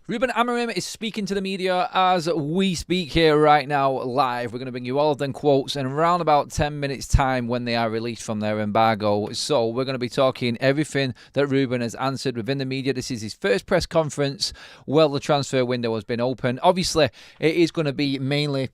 Ruben Amorim is speaking to the media as we speak here right now live. We're going to bring you all of them quotes in around about 10 minutes time when they are released from their embargo. So we're going to be talking everything that Ruben has answered within the media. This is his first press conference while the transfer window has been open. Obviously, it is going to be mainly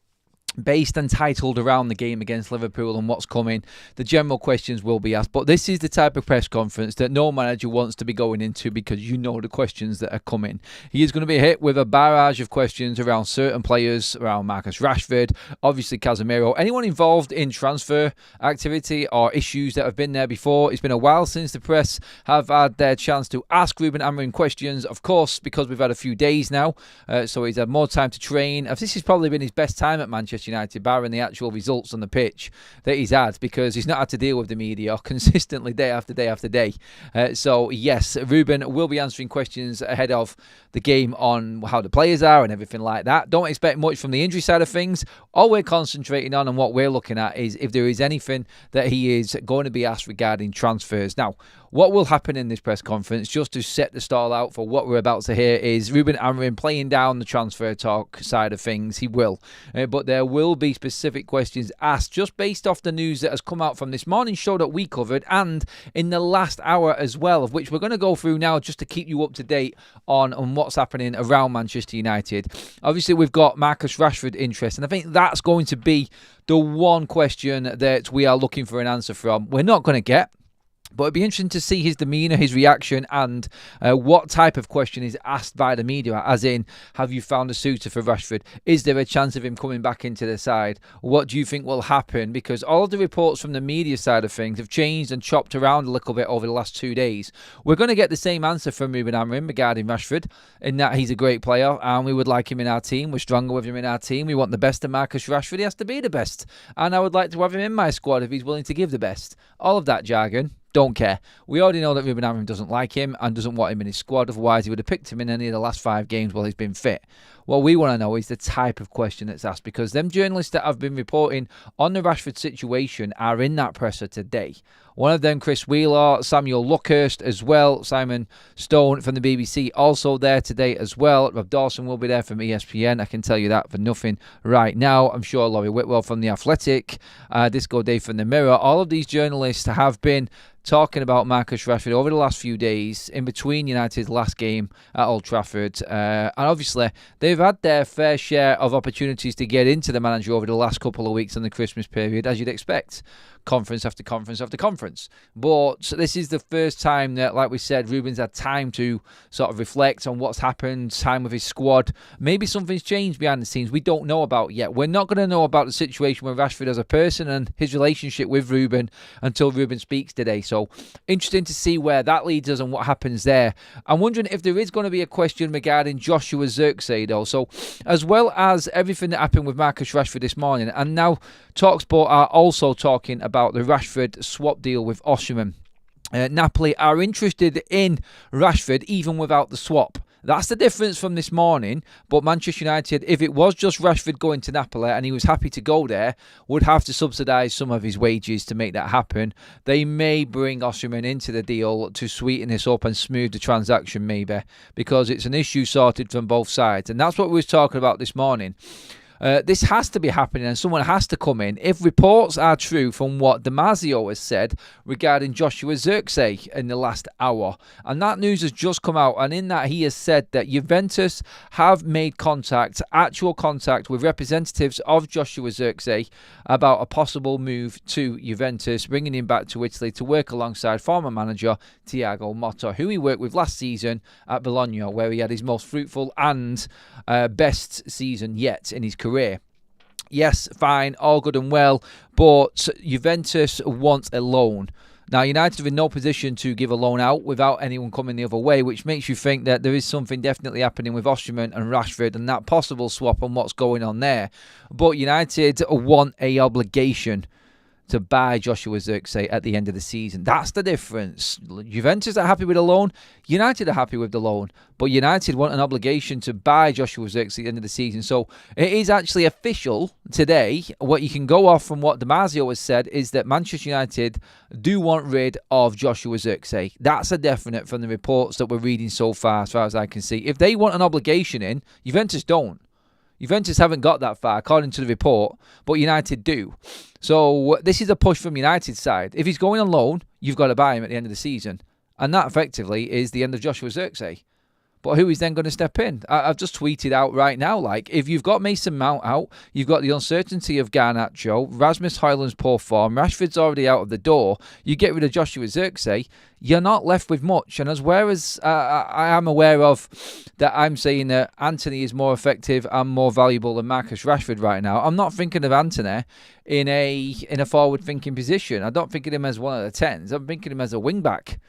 based and titled around the game against Liverpool and what's coming. The general questions will be asked, but this is the type of press conference that no manager wants to be going into because you know the questions that are coming. He is going to be hit with a barrage of questions around certain players, around Marcus Rashford, obviously Casemiro, anyone involved in transfer activity or issues that have been there before. It's been a while since the press have had their chance to ask Ruben Amorim questions, of course, because we've had a few days now, so he's had more time to train. This has probably been his best time at Manchester United, barring the actual results on the pitch that he's had, because he's not had to deal with the media consistently day after day after day. So yes, Ruben will be answering questions ahead of the game on how the players are and everything like that. Don't expect much from the injury side of things. All we're concentrating on and what we're looking at is if there is anything that he is going to be asked regarding transfers. Now, what will happen in this press conference, just to set the stall out for what we're about to hear, is Ruben Amorim playing down the transfer talk side of things. He will. But there will be specific questions asked just based off the news that has come out from this morning's show that we covered and in the last hour as well, of which we're going to go through now just to keep you up to date on what's happening around Manchester United. Obviously, we've got Marcus Rashford interest, and I think that's going to be the one question that we are looking for an answer from. We're not going to get, but it'd be interesting to see his demeanour, his reaction, and what type of question is asked by the media, as in, have you found a suitor for Rashford? Is there a chance of him coming back into the side? What do you think will happen? Because all of the reports from the media side of things have changed and chopped around a little bit over the last 2 days. We're going to get the same answer from Ruben Amorim regarding Rashford, in that he's a great player and we would like him in our team. We're stronger with him in our team. We want the best of Marcus Rashford. He has to be the best. And I would like to have him in my squad if he's willing to give the best. All of that jargon. Don't care. We already know that Ruben Amorim doesn't like him and doesn't want him in his squad. Otherwise, he would have picked him in any of the last 5 games while he's been fit. What we want to know is the type of question that's asked, because them journalists that have been reporting on the Rashford situation are in that presser today. One of them, Chris Wheeler, Samuel Luckhurst as well, Simon Stone from the BBC also there today as well. Rob Dawson will be there from ESPN. I can tell you that for nothing right now. I'm sure Laurie Whitwell from The Athletic, Disco Dave from The Mirror. All of these journalists have been talking about Marcus Rashford over the last few days in between United's last game at Old Trafford. And obviously, they've had their fair share of opportunities to get into the manager over the last couple of weeks in the Christmas period, as you'd expect. Conference after conference after conference. But this is the first time that, like we said, Ruben's had time to sort of reflect on what's happened, time with his squad. Maybe something's changed behind the scenes we don't know about yet. We're not going to know about the situation with Rashford as a person and his relationship with Ruben until Ruben speaks today. So interesting to see where that leads us and what happens there. I'm wondering if there is going to be a question regarding Joshua Zirkzee though. So as well as everything that happened with Marcus Rashford this morning, and now TalkSport are also talking about the Rashford swap deal with Osimhen. Napoli are interested in Rashford even without the swap. That's the difference from this morning. But Manchester United, if it was just Rashford going to Napoli and he was happy to go there, would have to subsidise some of his wages to make that happen. They may bring Osimhen into the deal to sweeten this up and smooth the transaction maybe, because it's an issue sorted from both sides. And that's what we were talking about this morning. This has to be happening and someone has to come in. If reports are true from what Damasio has said regarding Joshua Zirkzee in the last hour, and that news has just come out, and in that he has said that Juventus have made contact, actual contact with representatives of Joshua Zirkzee about a possible move to Juventus, bringing him back to Italy to work alongside former manager Thiago Motta, who he worked with last season at Bologna, where he had his most fruitful and best season yet in his career. Yes, fine, all good and well, but Juventus wants a loan. Now, United are in no position to give a loan out without anyone coming the other way, which makes you think that there is something definitely happening with Osimhen and Rashford and that possible swap and what's going on there. But United want a obligation. to buy Joshua Zirkzee at the end of the season. That's the difference. Juventus are happy with the loan. United are happy with the loan. But United want an obligation to buy Joshua Zirkzee at the end of the season. So it is actually official today. What you can go off from what Damasio has said is that Manchester United do want rid of Joshua Zirkzee. That's a definite from the reports that we're reading so far as I can see. If they want an obligation in, Juventus don't. Juventus haven't got that far, according to the report, but United do. So this is a push from United's side. If he's going on loan, you've got to buy him at the end of the season. And that effectively is the end of Joshua Zirkzee. But who is then going to step in? I've just tweeted out right now, like, if you've got Mason Mount out, you've got the uncertainty of Garnacho, Rasmus Højlund's poor form, Rashford's already out of the door, you get rid of Joshua Zirkzee, you're not left with much. And whereas I am aware of that I'm saying that Anthony is more effective and more valuable than Marcus Rashford right now, I'm not thinking of Anthony in a forward-thinking position. I don't think of him as one of the 10s. I'm thinking of him as a wing-back.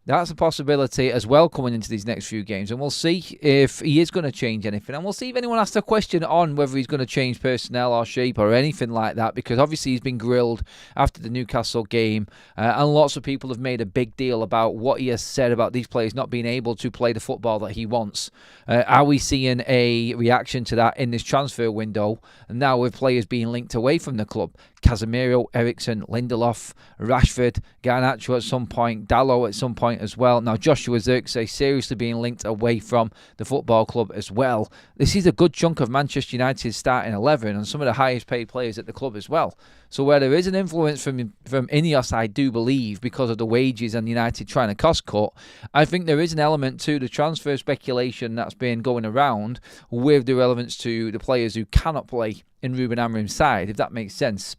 That's a possibility as well coming into these next few games, and we'll see if he is going to change anything, and we'll see if anyone asks a question on whether he's going to change personnel or shape or anything like that, because obviously he's been grilled after the Newcastle game, and lots of people have made a big deal about what he has said about these players not being able to play the football that he wants. Are we seeing a reaction to that in this transfer window, and now with players being linked away from the club? Casemiro, Eriksen, Lindelof, Rashford, Garnacho at some point, Dalot at some point as well. Now Joshua Zirkzee seriously being linked away from the football club as well. This is a good chunk of Manchester United's starting 11 and some of the highest paid players at the club as well. So where there is an influence from Ineos, I do believe, because of the wages and United trying to cost cut, I think there is an element to the transfer speculation that's been going around with the relevance to the players who cannot play in Ruben Amorim's side, if that makes sense.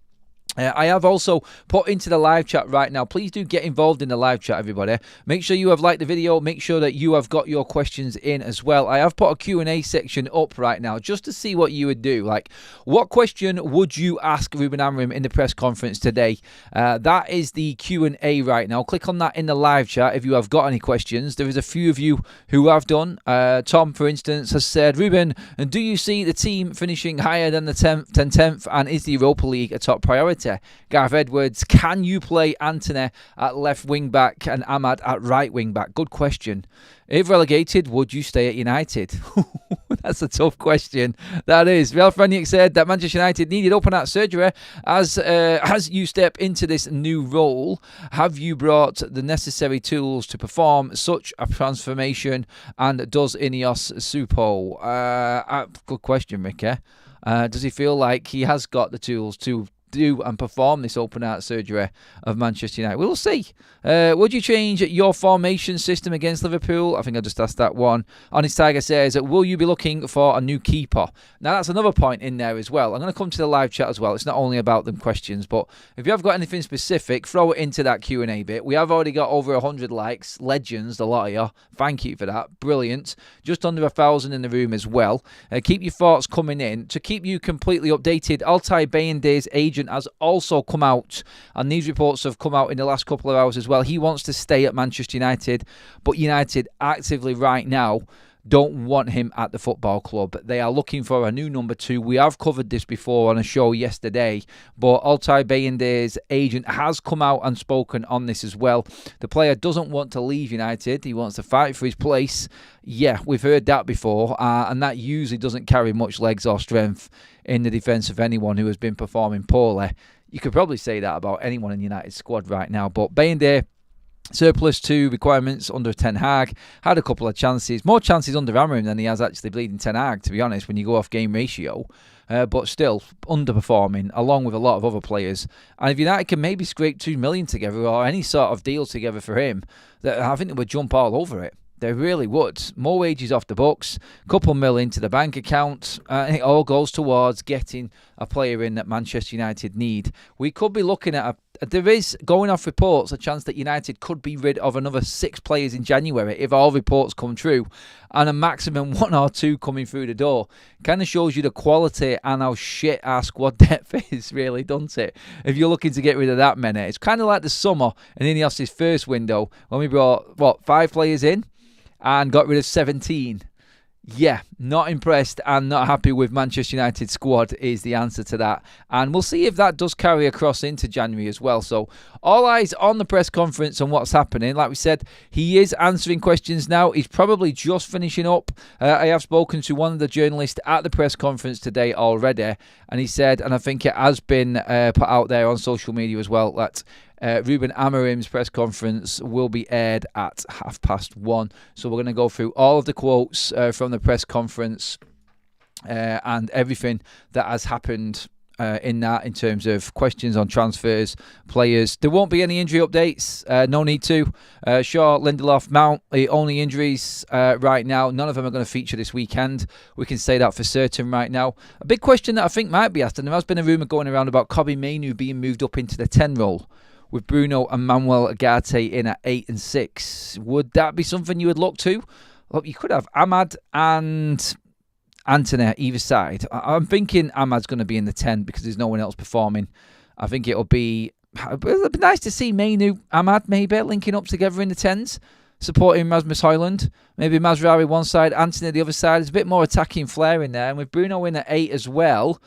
I have also put into the live chat right now. Please do get involved in the live chat, everybody. Make sure you have liked the video. Make sure that you have got your questions in as well. I have put a Q&A section up right now just to see what you would do. Like, what question would you ask Ruben Amorim in the press conference today? That is the Q&A right now. Click on that in the live chat if you have got any questions. There is a few of you who have done. Tom, for instance, has said, Ruben, do you see the team finishing higher than the 10th, and is the Europa League a top priority? Gareth Edwards, can you play Anthony at left wing back and Amad at right wing back? Good question. If relegated, would you stay at United? That's a tough question. That is. Real Frenick said that Manchester United needed open heart surgery. As you step into this new role, have you brought the necessary tools to perform such a transformation? And does Ineos Supo? Good question, Ricky. Does he feel like he has got the tools to do and perform this open heart surgery of Manchester United? We'll see. Would you change your formation system against Liverpool? I think I just asked that one. Honest Tiger says, will you be looking for a new keeper? Now that's another point in there as well. I'm going to come to the live chat as well. It's not only about them questions, but if you have got anything specific, throw it into that Q&A bit. We have already got over 100 likes. Legends, a lot of you. Thank you for that. Brilliant. Just under 1,000 in the room as well. Keep your thoughts coming in. To keep you completely updated, Altay Bayindir's agent has also come out, and these reports have come out in the last couple of hours as well. He wants to stay at Manchester United, but United actively right now don't want him at the football club. They are looking for a new number 2. We have covered this before on a show yesterday, but Altay Bayindir's agent has come out and spoken on this as well. The player doesn't want to leave United. He wants to fight for his place. Yeah, we've heard that before, and that usually doesn't carry much legs or strength in the defence of anyone who has been performing poorly. You could probably say that about anyone in United's squad right now, but Bayindir, surplus to requirements under Ten Hag, had a couple of chances, more chances under Amorim than he has actually bleeding Ten Hag, to be honest, when you go off game ratio, but still underperforming along with a lot of other players. And if United can maybe scrape 2 million together or any sort of deal together for him, I think they would jump all over it. They really would. More wages off the books, couple mil into the bank account, and it all goes towards getting a player in that Manchester United need. We could be looking at there is, going off reports, a chance that United could be rid of another 6 players in January if all reports come true, and a maximum 1 or 2 coming through the door. Kind of shows you the quality and how shit our squad depth is, really, doesn't it? If you're looking to get rid of that many. It's kind of like the summer in Ineos' first window when we brought, 5 players in and got rid of 17. Yeah, not impressed and not happy with Manchester United squad is the answer to that. And we'll see if that does carry across into January as well. So all eyes on the press conference and what's happening. Like we said, he is answering questions now. He's probably just finishing up. I have spoken to one of the journalists at the press conference today already. And he said, and I think it has been put out there on social media as well, that Ruben Amorim's press conference will be aired at 1:30. So we're going to go through all of the quotes from the press conference and everything that has happened in that, in terms of questions on transfers, players. There won't be any injury updates. No need to. Shaw, Lindelof, Mount, the only injuries right now. None of them are going to feature this weekend. We can say that for certain right now. A big question that I think might be asked, and there has been a rumour going around about Kobbie Mainoo being moved up into the 10 role, with Bruno and Manuel Ugarte in at 8 and 6. Would that be something you would look to? Look, you could have Amad and Antony either side. I'm thinking Amad's going to be in the 10 because there's no one else performing. I think it'll be nice to see Mainoo, Amad maybe linking up together in the 10s, supporting Rasmus Højlund. Maybe Mazraoui one side, Antony the other side. There's a bit more attacking flair in there. And with Bruno in at 8 as well,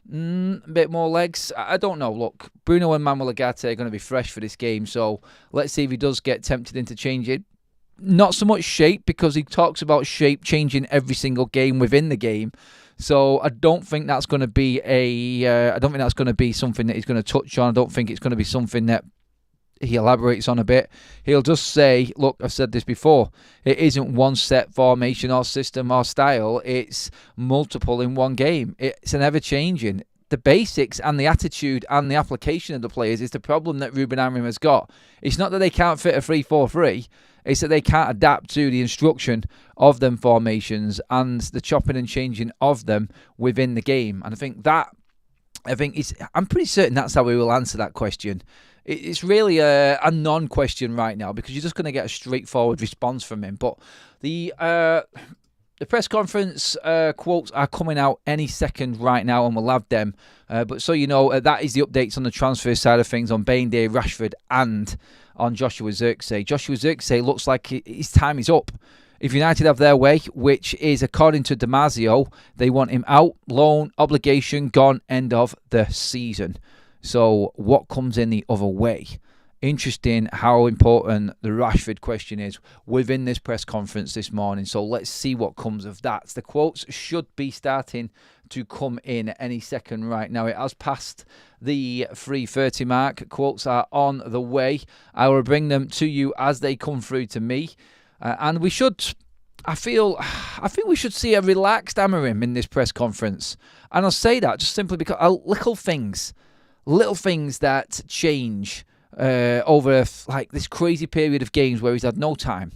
a bit more legs. I don't know. Look, Bruno and Manuel Ugarte are going to be fresh for this game, so let's see if he does get tempted into changing. Not so much shape, because he talks about shape changing every single game within the game. So I don't think that's going to be something that he's going to touch on. I don't think it's going to be something that he elaborates on a bit. He'll just say, look, I've said this before, it isn't one set formation or system or style, it's multiple in one game. It's an ever-changing. The basics and the attitude and the application of the players is the problem that Ruben Amorim has got. It's not that they can't fit a 3-4-3, it's that they can't adapt to the instruction of them formations and the chopping and changing of them within the game. And I'm pretty certain that's how we will answer that question. It's really a non-question right now, because you're just going to get a straightforward response from him. But the press conference quotes are coming out any second right now, and we'll have them. But so you know, that is the updates on the transfer side of things on Bayndeh, Rashford, and on Joshua Zirkzee. Joshua Zirkzee looks like his time is up. If United have their way, which is according to Damasio, they want him out, loan, obligation, gone, end of the season. So what comes in the other way? Interesting how important the Rashford question is within this press conference this morning. So let's see what comes of that. The quotes should be starting to come in any second right now. It has passed the 3:30 mark. Quotes are on the way. I will bring them to you as they come through to me. And we should, I think we should see a relaxed Amorim in this press conference. And I'll say that just simply because little things that change over like this crazy period of games where he's had no time.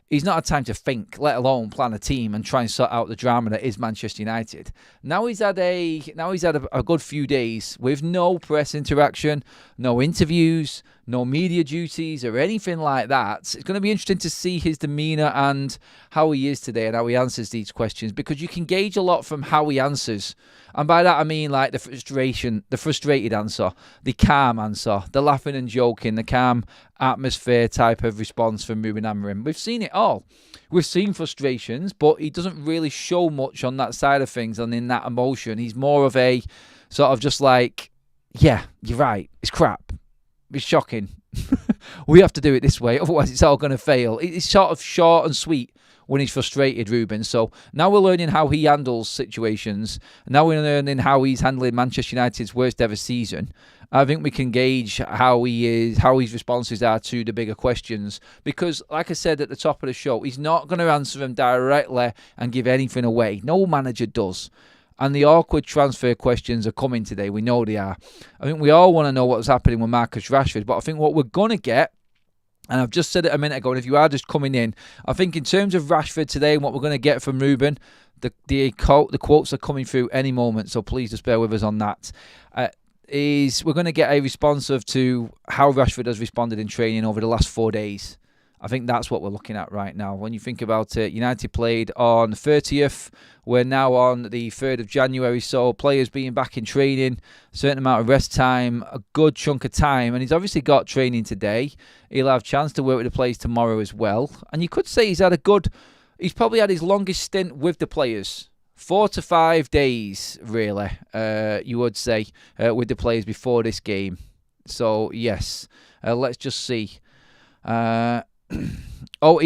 He's not had time to think, let alone plan a team and try and sort out the drama that is Manchester United. Now he's had a good few days with no press interaction, no interviews, no media duties or anything like that. It's going to be interesting to see his demeanour and how he is today and how he answers these questions, because you can gauge a lot from how he answers. And by that I mean like the frustrated answer, the calm answer, the laughing and joking, the calm atmosphere type of response from Ruben Amorim. We've seen it all. We've seen frustrations, but he doesn't really show much on that side of things and in that emotion. He's more of a sort of just like, yeah, you're right, it's crap. It's shocking. We have to do it this way, otherwise it's all going to fail. It's sort of short and sweet when he's frustrated, Ruben. So now we're learning how he handles situations. Now we're learning how he's handling Manchester United's worst ever season. I think we can gauge how he is, how his responses are to the bigger questions. Because, like I said at the top of the show, he's not going to answer them directly and give anything away. No manager does. And the awkward transfer questions are coming today. We know they are. I think we all want to know what's happening with Marcus Rashford. But I think what we're going to get, and I've just said it a minute ago, and if you are just coming in, I think in terms of Rashford today and what we're going to get from Ruben, the quotes are coming through any moment. So please just bear with us on that. We're going to get a response to how Rashford has responded in training over the last 4 days. I think that's what we're looking at right now. When you think about it, United played on the 30th. We're now on the 3rd of January. So players being back in training, a certain amount of rest time, a good chunk of time. And he's obviously got training today. He'll have a chance to work with the players tomorrow as well. And you could say he's had a good he's probably had his longest stint with the players. 4 to 5 days, really, you would say, with the players before this game. So, yes, let's just see. We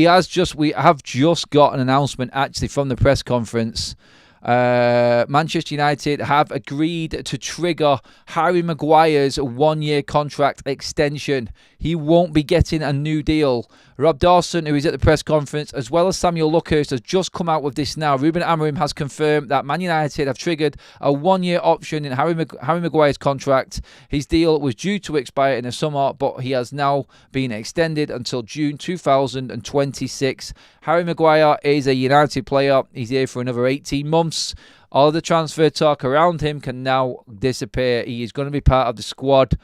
have just got an announcement, actually, from the press conference. Manchester United have agreed to trigger Harry Maguire's 1-year contract extension. He won't be getting a new deal. Rob Dawson, who is at the press conference, as well as Samuel Luckhurst, has just come out with this now. Ruben Amorim has confirmed that Man United have triggered a 1-year option in Harry Maguire's contract. His deal was due to expire in the summer, but he has now been extended until June 2026. Harry Maguire is a United player. He's here for another 18 months. All the transfer talk around him can now disappear. He is going to be part of the squad.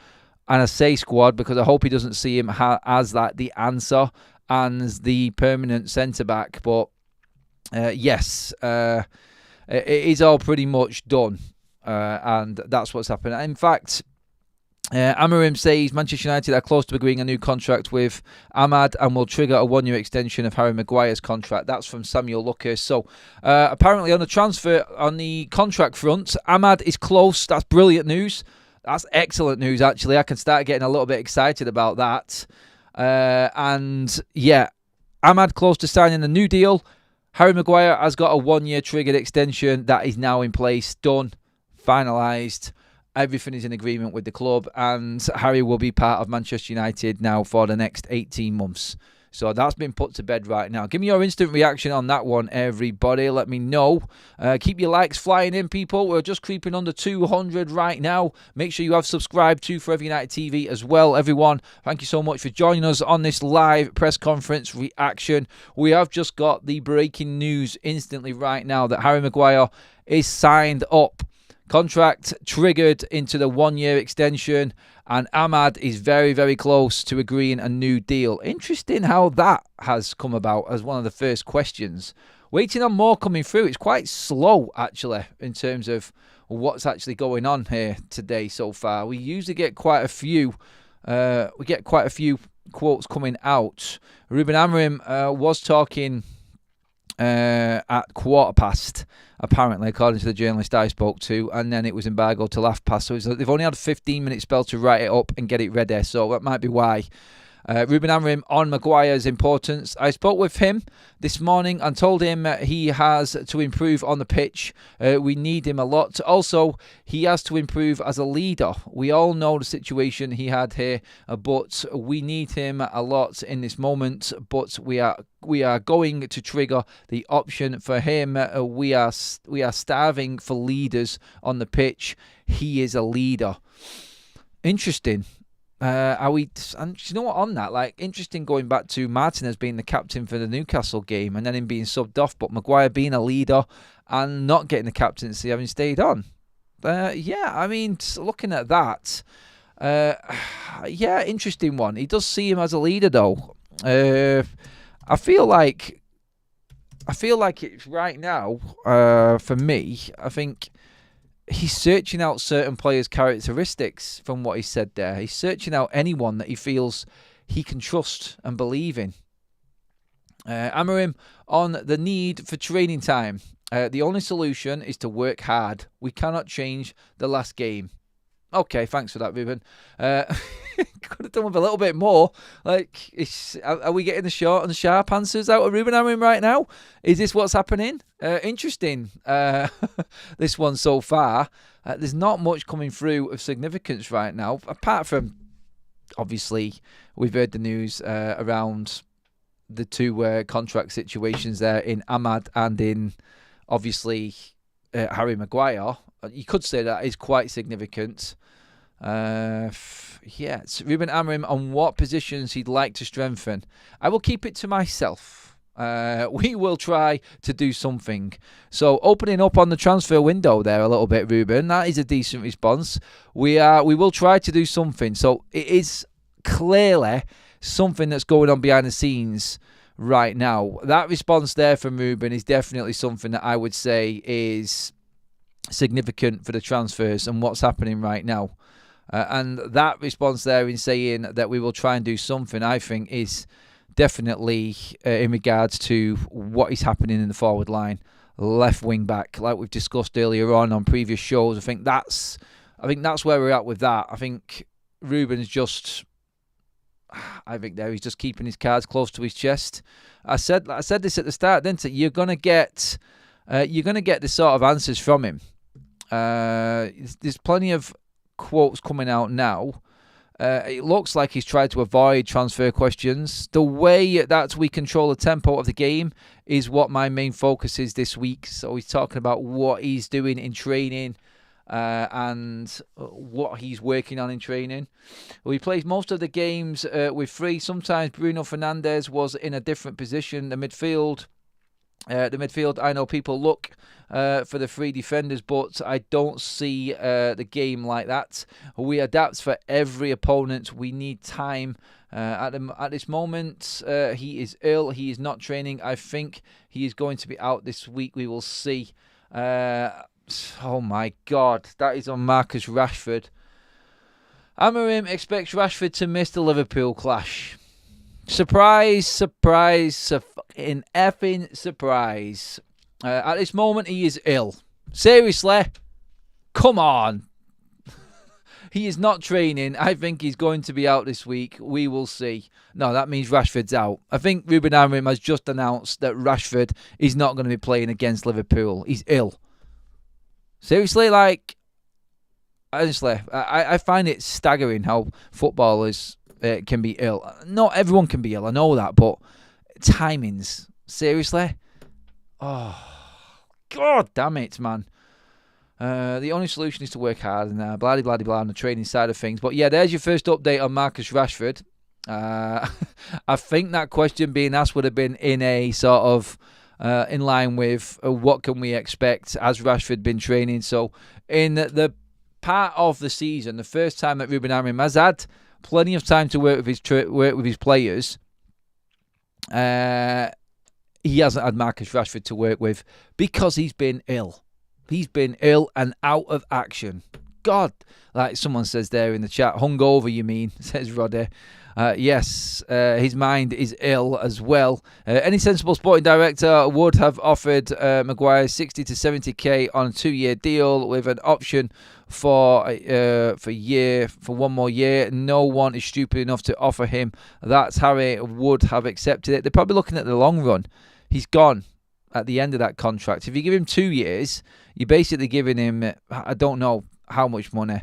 And I say squad because I hope he doesn't see him as like the answer and the permanent centre-back. But yes, it is all pretty much done. And that's what's happened. In fact, Amorim says Manchester United are close to agreeing a new contract with Amad and will trigger a 1-year extension of Harry Maguire's contract. That's from Samuel Luckhurst. So apparently on the contract front, Amad is close. That's brilliant news. That's excellent news, actually. I can start getting a little bit excited about that. And yeah, Amad close to signing a new deal. Harry Maguire has got a 1-year triggered extension that is now in place, done, finalised. Everything is in agreement with the club, and Harry will be part of Manchester United now for the next 18 months. So that's been put to bed right now. Give me your instant reaction on that one, everybody. Let me know. Keep your likes flying in, people. We're just creeping under 200 right now. Make sure you have subscribed to Forever United TV as well, everyone. Thank you so much for joining us on this live press conference reaction. We have just got the breaking news instantly right now that Harry Maguire is signed up. Contract triggered into the 1-year extension, and Amad is very, very close to agreeing a new deal. Interesting how that has come about as one of the first questions. Waiting on more coming through. It's quite slow, actually, in terms of what's actually going on here today so far. We usually get quite a few. Quotes coming out. Ruben Amorim was talking at 15:15, apparently, according to the journalist I spoke to, and then it was embargoed till 15:30. So they've only had a 15-minute spell to write it up and get it ready, so that might be why. Ruben Amorim on Maguire's importance. I spoke with him this morning and told him he has to improve on the pitch. We need him a lot. Also, he has to improve as a leader. We all know the situation he had here, but we need him a lot in this moment. But we are going to trigger the option for him. We are starving for leaders on the pitch. He is a leader. Interesting. And you know what, on that, like, interesting going back to Martinez being the captain for the Newcastle game and then him being subbed off, but Maguire being a leader and not getting the captaincy, having stayed on. Yeah, I mean, looking at that, yeah, interesting one. He does see him as a leader, though. I feel like it's right now, for me, I think he's searching out certain players' characteristics from what he said there. He's searching out anyone that he feels he can trust and believe in. Amorim on the need for training time. The only solution is to work hard. We cannot change the last game. Okay, thanks for that, Ruben. Could have done with a little bit more. Like, are we getting the short and sharp answers out of Ruben Amorim right now? Is this what's happening? Interesting. This one so far. There's not much coming through of significance right now, apart from, obviously, we've heard the news around the two contract situations there in Amad and in, obviously, Harry Maguire. You could say that is quite significant. Yes, Ruben Amorim on what positions he'd like to strengthen. I will keep it to myself. We will try to do something. So opening up on the transfer window there a little bit, Ruben. That is a decent response. We will try to do something. So it is clearly something that's going on behind the scenes right now. That response there from Ruben is definitely something that I would say is significant for the transfers and what's happening right now. And that response there in saying that we will try and do something, I think, is definitely in regards to what is happening in the forward line, left wing back, like we've discussed earlier on previous shows. I think that's where we're at with that. I think Ruben's just, he's just keeping his cards close to his chest. I said this at the start, didn't I? You're gonna get the sort of answers from him. There's plenty of quotes coming out now. It looks like he's tried to avoid transfer questions. The way that we control the tempo of the game is what my main focus is this week. So he's talking about what he's doing in training and what he's working on in training. Well, he plays most of the games with three. Sometimes Bruno Fernandes was in a different position. The midfield, I know people look for the three defenders, but I don't see the game like that. We adapt for every opponent. We need time. At this moment, he is ill. He is not training. I think he is going to be out this week. We will see. Oh my God, that is on Marcus Rashford. Amorim expects Rashford to miss the Liverpool clash. Surprise, fucking effing surprise. At this moment, he is ill. Seriously? Come on. He is not training. I think he's going to be out this week. We will see. No, that means Rashford's out. I think Ruben Amorim has just announced that Rashford is not going to be playing against Liverpool. He's ill. Seriously, honestly, I find it staggering how footballers can be ill. Not everyone can be ill, I know that, but timings. Seriously? Oh, God damn it, man. The only solution is to work hard and blah, blah, blah, on the training side of things. But yeah, there's your first update on Marcus Rashford. I think that question being asked would have been in a sort of in line with what can we expect as Rashford been training. So in the part of the season, the first time that Ruben Amorim has had plenty of time to work with his players, he hasn't had Marcus Rashford to work with because he's been ill. He's been ill and out of action. God, like someone says there in the chat, hungover you mean, says Roddy. Yes, his mind is ill as well. Any sensible sporting director would have offered Maguire 60 to 70k on a 2-year deal with an option for one more year. No one is stupid enough to offer him that. Harry would have accepted it. They're probably looking at the long run. He's gone at the end of that contract. If you give him 2 years, you're basically giving him, I don't know how much money.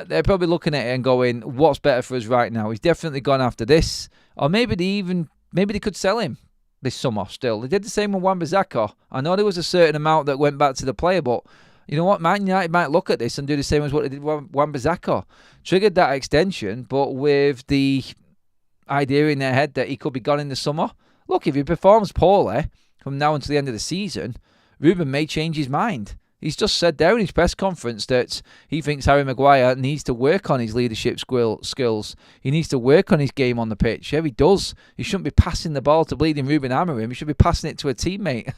They're probably looking at it and going, what's better for us right now? He's definitely gone after this. Or maybe they could sell him this summer still. They did the same with Wan-Bissaka. I know there was a certain amount that went back to the player, but you know what? Man United might look at this and do the same as what they did with Wan-Bissaka. Triggered that extension, but with the idea in their head that he could be gone in the summer. Look, if he performs poorly from now until the end of the season, Ruben may change his mind. He's just said there in his press conference that he thinks Harry Maguire needs to work on his leadership skills. He needs to work on his game on the pitch. Yeah, he does. He shouldn't be passing the ball to bleeding Ruben Amorim. He should be passing it to a teammate.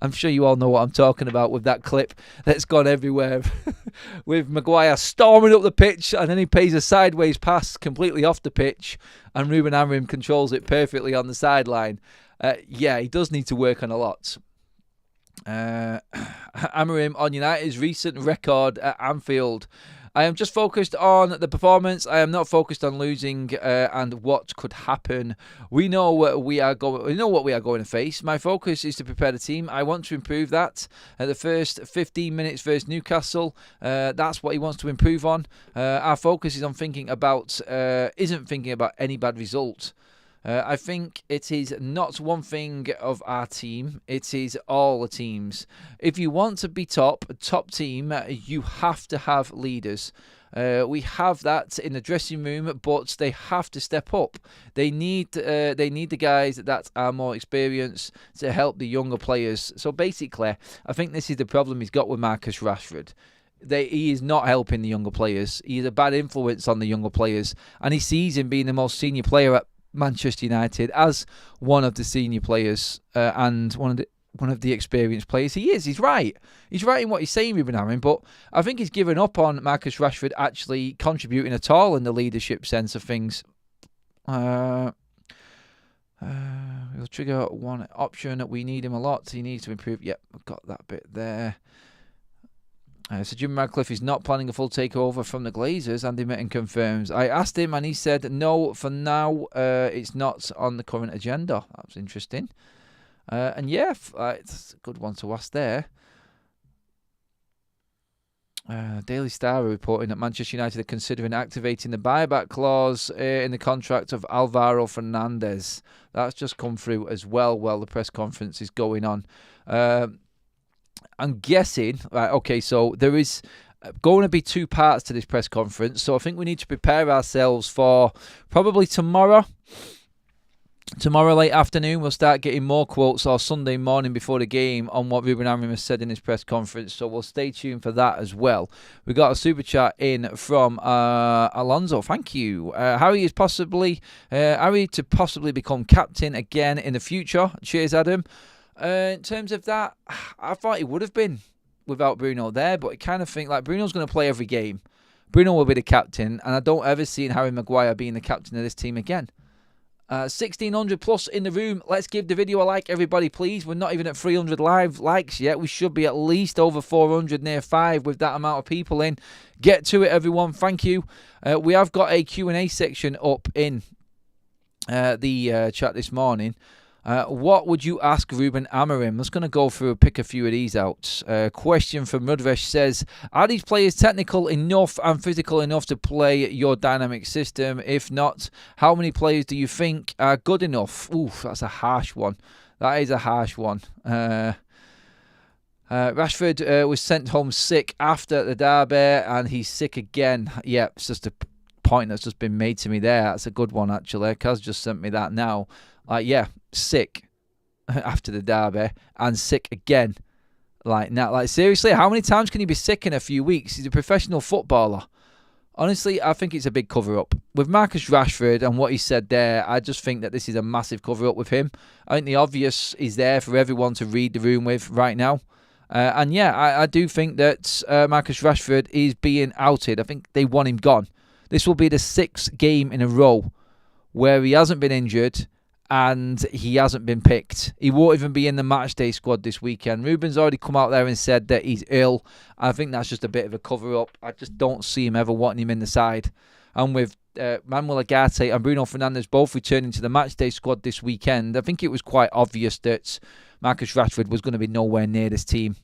I'm sure you all know what I'm talking about with that clip that's gone everywhere with Maguire storming up the pitch and then he pays a sideways pass completely off the pitch and Ruben Amorim controls it perfectly on the sideline. Yeah, he does need to work on a lot. Amorim on United's recent record at Anfield. I am just focused on the performance. I am not focused on losing and what could happen. We know what we are going to face. My focus is to prepare the team. I want to improve that. The first 15 minutes versus Newcastle, that's what he wants to improve on. Our focus is on isn't thinking about any bad result. I think it is not one thing of our team. It is all the teams. If you want to be top team, you have to have leaders. We have that in the dressing room, but they have to step up. They need the guys that are more experienced to help the younger players. So basically, I think this is the problem he's got with Marcus Rashford. He is not helping the younger players. He is a bad influence on the younger players, and he sees him being the most senior player at Manchester United as one of the senior players and one of the experienced players. He is. He's right. He's right in what he's saying, Ruben Amorim, but I think he's given up on Marcus Rashford actually contributing at all in the leadership sense of things. We'll trigger one option. We need him a lot. He needs to improve. Yep, I've got that bit there. So Jim Radcliffe is not planning a full takeover from the Glazers. Andy Mitten confirms. I asked him and he said no, for now it's not on the current agenda. That's interesting. And yeah, it's a good one to ask there. Daily Star are reporting that Manchester United are considering activating the buyback clause in the contract of Alvaro Fernandez. That's just come through as well while the press conference is going on. I'm guessing, right, okay, so there is going to be two parts to this press conference. So I think we need to prepare ourselves for probably tomorrow. Tomorrow late afternoon, we'll start getting more quotes, or Sunday morning before the game, on what Ruben Amorim has said in his press conference. So we'll stay tuned for that as well. We got a super chat in from Alonso. Thank you. Harry to possibly become captain again in the future. Cheers, Adam. In terms of that, I thought he would have been without Bruno there, but I kind of think like Bruno's going to play every game. Bruno will be the captain, and I don't ever see Harry Maguire being the captain of this team again. 1,600 plus in the room. Let's give the video a like, everybody, please. We're not even at 300 live likes yet. We should be at least over 400, near 5 with that amount of people in. Get to it, everyone. Thank you. We have got a Q&A section up in the chat this morning. What would you ask Ruben Amorim? I'm just going to go through, pick a few of these out. Question from Rudvesh says, are these players technical enough and physical enough to play your dynamic system? If not, how many players do you think are good enough? Oof, that's a harsh one. That is a harsh one. Rashford was sent home sick after the derby, and he's sick again. Yeah, it's just a point that's just been made to me there. That's a good one, actually. Kaz just sent me that now. Yeah, sick after the derby and sick again. Like seriously, how many times can he be sick in a few weeks? He's a professional footballer. Honestly, I think it's a big cover-up. With Marcus Rashford and what he said there, I just think that this is a massive cover-up with him. I think the obvious is there for everyone to read the room with right now. And yeah, I do think that Marcus Rashford is being outed. I think they want him gone. This will be the 6th game in a row where he hasn't been injured and he hasn't been picked. He won't even be in the matchday squad this weekend. Ruben's already come out there and said that he's ill. I think that's just a bit of a cover-up. I just don't see him ever wanting him in the side. And with Manuel Ugarte and Bruno Fernandes both returning to the matchday squad this weekend, I think it was quite obvious that Marcus Rashford was going to be nowhere near this team.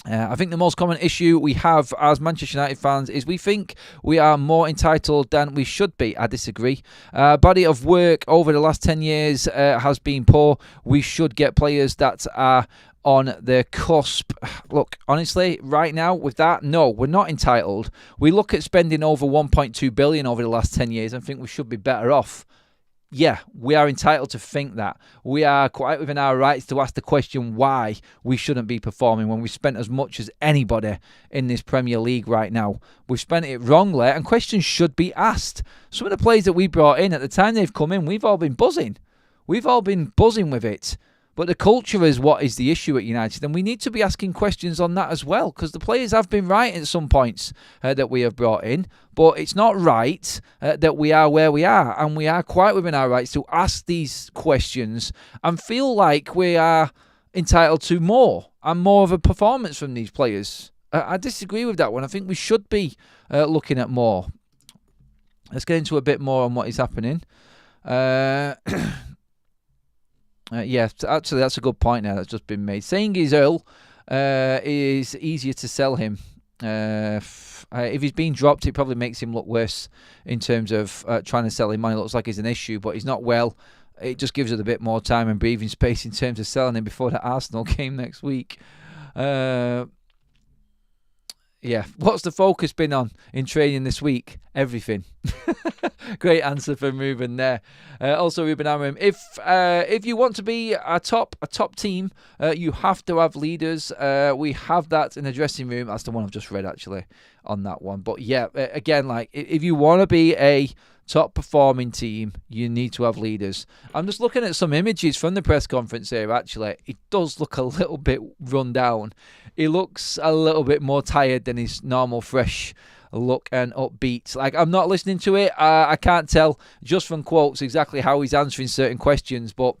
I think the most common issue we have as Manchester United fans is we think we are more entitled than we should be. I disagree. Body of work over the last 10 years has been poor. We should get players that are on the cusp. Look, honestly, right now with that, no, we're not entitled. We look at spending over 1.2 billion over the last 10 years and think we should be better off. Yeah, we are entitled to think that. We are quite within our rights to ask the question why we shouldn't be performing when we've spent as much as anybody in this Premier League right now. We've spent it wrongly, and questions should be asked. Some of the players that we brought in, at the time they've come in, we've all been buzzing. We've all been buzzing with it. But the culture is what is the issue at United, and we need to be asking questions on that as well, because the players have been right at some points that we have brought in, but it's not right that we are where we are, and we are quite within our rights to ask these questions and feel like we are entitled to more and more of a performance from these players. I disagree with that one. I think we should be looking at more. Let's get into a bit more on what is happening. Yeah, actually, that's a good point now that's just been made. Saying he's ill is easier to sell him. If he's being dropped, it probably makes him look worse in terms of trying to sell him on. It looks like he's an issue, but he's not well. It just gives us a bit more time and breathing space in terms of selling him before the Arsenal game next week. Yeah, what's the focus been on in training this week? Everything. Great answer from Ruben there. Also, Ruben Amorim, if you want to be a top team, you have to have leaders. We have that in the dressing room. That's the one I've just read actually on that one. But yeah, again, like if you want to be a top performing team, you need to have leaders. I'm just looking at some images from the press conference here. Actually, it does look a little bit run down. He looks a little bit more tired than his normal fresh look and upbeat. Like, I'm not listening to it. I can't tell just from quotes exactly how he's answering certain questions, but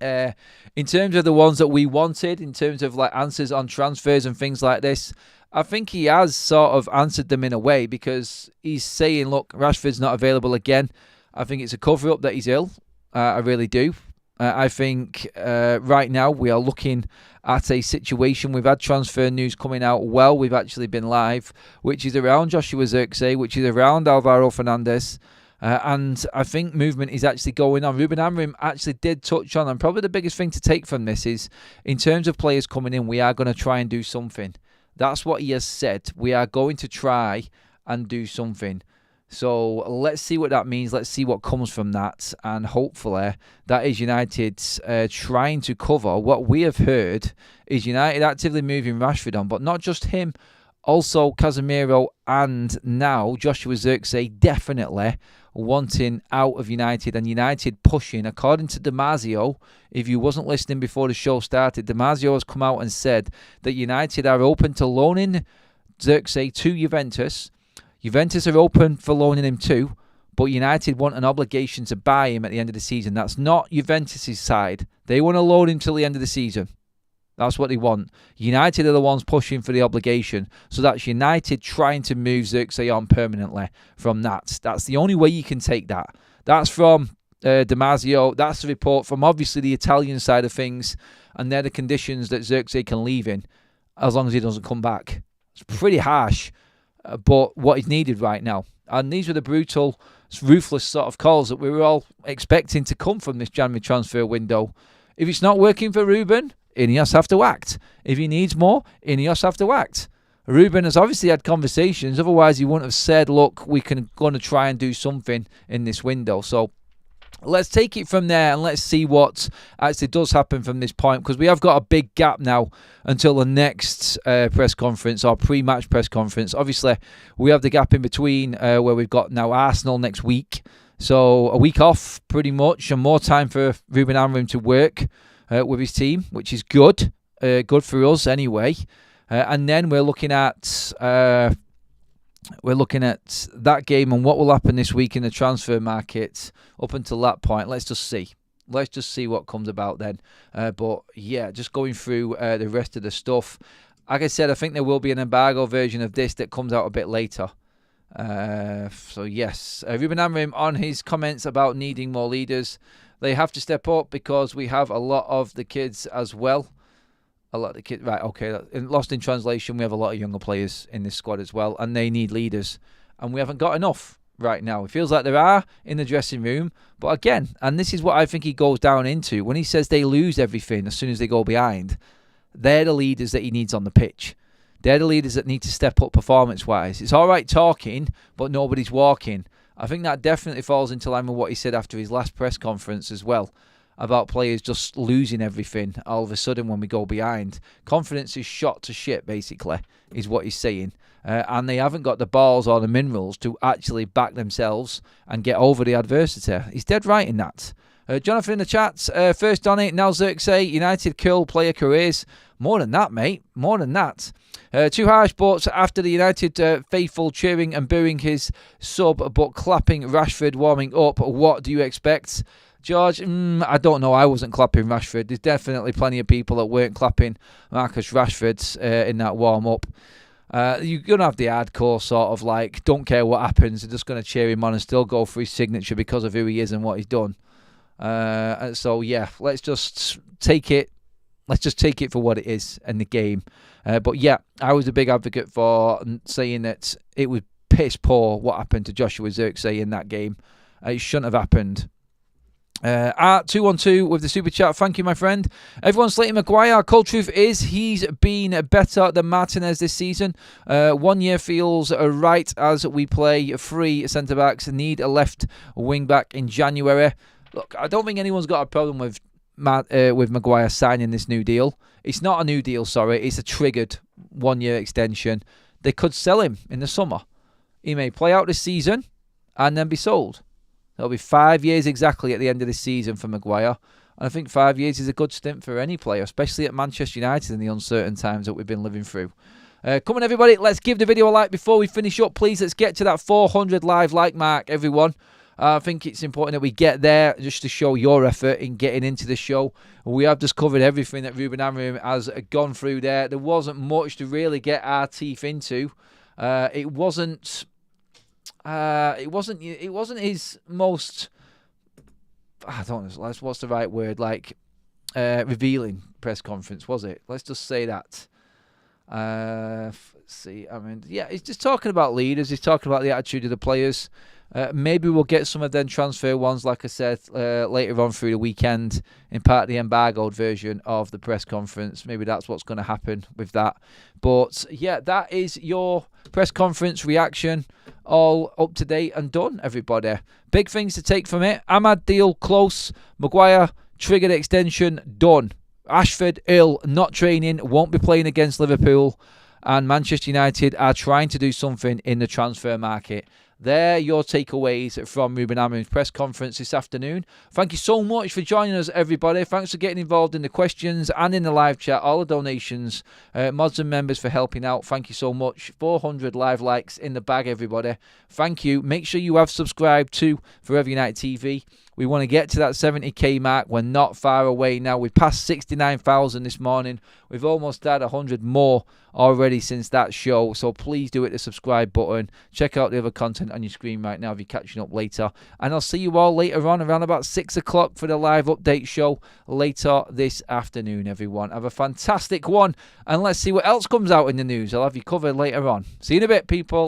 in terms of the ones that we wanted, in terms of like answers on transfers and things like this, I think he has sort of answered them in a way, because he's saying, look, Rashford's not available again. I think it's a cover-up that he's ill. I really do. I think right now we are looking at a situation. We've had transfer news coming out while we've actually been live, which is around Joshua Zirkzee, which is around Alvaro Fernandez. And I think movement is actually going on. Ruben Amorim actually did touch on, and probably the biggest thing to take from this is, in terms of players coming in, we are going to try and do something. That's what he has said. We are going to try and do something. So let's see what that means. Let's see what comes from that. And hopefully that is United trying to cover. What we have heard is United actively moving Rashford on, but not just him. Also Casemiro and now Joshua Zirkzee definitely wanting out of United, and United pushing. According to Damasio, if you wasn't listening before the show started, Damasio has come out and said that United are open to loaning Zirkzee to Juventus. Juventus are open for loaning him too, but United want an obligation to buy him at the end of the season. That's not Juventus' side. They want to loan him till the end of the season. That's what they want. United are the ones pushing for the obligation. So that's United trying to move Zirkzee on permanently from that. That's the only way you can take that. That's from Damasio. That's the report from obviously the Italian side of things. And they're the conditions that Zirkzee can leave in as long as he doesn't come back. It's pretty harsh, but what is needed right now. And these were the brutal, ruthless sort of calls that we were all expecting to come from this January transfer window. If it's not working for Ruben, Ineos have to act. If he needs more, Ineos have to act. Ruben has obviously had conversations, otherwise he wouldn't have said, look, we're going to try and do something in this window. So let's take it from there and let's see what actually does happen from this point, because we have got a big gap now until the next press conference or pre-match press conference. Obviously, we have the gap in between where we've got now Arsenal next week. So a week off pretty much, and more time for Ruben Amorim to work with his team, which is good. Good for us anyway. And then we're looking at that game and what will happen this week in the transfer market up until that point. Let's just see. Let's just see what comes about then. But yeah, just going through the rest of the stuff. Like I said, I think there will be an embargo version of this that comes out a bit later. So yes, Ruben Amorim on his comments about needing more leaders. They have to step up because we have a lot of the kids as well. A lot of the kids, right, okay, lost in translation, we have a lot of younger players in this squad as well, and they need leaders. And we haven't got enough right now. It feels like there are in the dressing room, but again, and this is what I think he goes down into, when he says they lose everything as soon as they go behind, they're the leaders that he needs on the pitch. They're the leaders that need to step up performance-wise. It's all right talking, but nobody's walking. I think that definitely falls into line with what he said after his last press conference as well, about players just losing everything all of a sudden when we go behind. Confidence is shot to shit, basically, is what he's saying. And they haven't got the balls or the minerals to actually back themselves and get over the adversity. He's dead right in that. Jonathan in the chat, first on it, now Zirkzee, United kill player careers. More than that, mate. More than that. Too harsh, but after the United faithful cheering and booing his sub, but clapping Rashford warming up, what do you expect? George, I don't know. I wasn't clapping Rashford. There's definitely plenty of people that weren't clapping Marcus Rashford in that warm-up. You're going to have the hardcore sort of like, don't care what happens, they're just going to cheer him on and still go for his signature because of who he is and what he's done. So, yeah, let's just take it. Let's just take it for what it is in the game. But yeah, I was a big advocate for saying that it was piss poor what happened to Joshua Zirkzee in that game. It shouldn't have happened. Art212 with the super chat. Thank you, my friend. Everyone's slating Maguire. Cold truth is he's been better than Martinez this season. 1 year feels right as we play three centre backs. Need a left wing back in January. Look, I don't think anyone's got a problem with Maguire signing this new deal. It's not a new deal, sorry. It's a triggered 1 year extension. They could sell him in the summer. He may play out this season and then be sold. It'll be 5 years exactly at the end of this season for Maguire. And I think 5 years is a good stint for any player, especially at Manchester United in the uncertain times that we've been living through. Come on, everybody. Let's give the video a like before we finish up, please. Let's get to that 400 live like mark, everyone. I think it's important that we get there just to show your effort in getting into the show. We have just covered everything that Ruben Amorim has gone through there. There wasn't much to really get our teeth into. It wasn't his most, I don't know, what's the right word, like revealing press conference, was it? Let's just say that. He's just talking about leaders. He's talking about the attitude of the players. Maybe we'll get some of them transfer ones, like I said, later on through the weekend in part of the embargoed version of the press conference. Maybe that's what's going to happen with that. But yeah, that is your press conference reaction, all up to date and done, everybody. Big things to take from it. Amad deal close. Maguire triggered extension done. Rashford ill, not training, won't be playing against Liverpool. And Manchester United are trying to do something in the transfer market. They're your takeaways from Ruben Amorim's press conference this afternoon. Thank you so much for joining us, everybody. Thanks for getting involved in the questions and in the live chat. All the donations, mods and members for helping out. Thank you so much. 400 live likes in the bag, everybody. Thank you. Make sure you have subscribed to Forever United TV. We want to get to that 70k mark. We're not far away now. We passed 69,000 this morning. We've almost had 100 more already since that show. So please do hit the subscribe button. Check out the other content on your screen right now if you're catching up later. And I'll see you all later on around about 6 o'clock for the live update show later this afternoon, everyone. Have a fantastic one. And let's see what else comes out in the news. I'll have you covered later on. See you in a bit, people.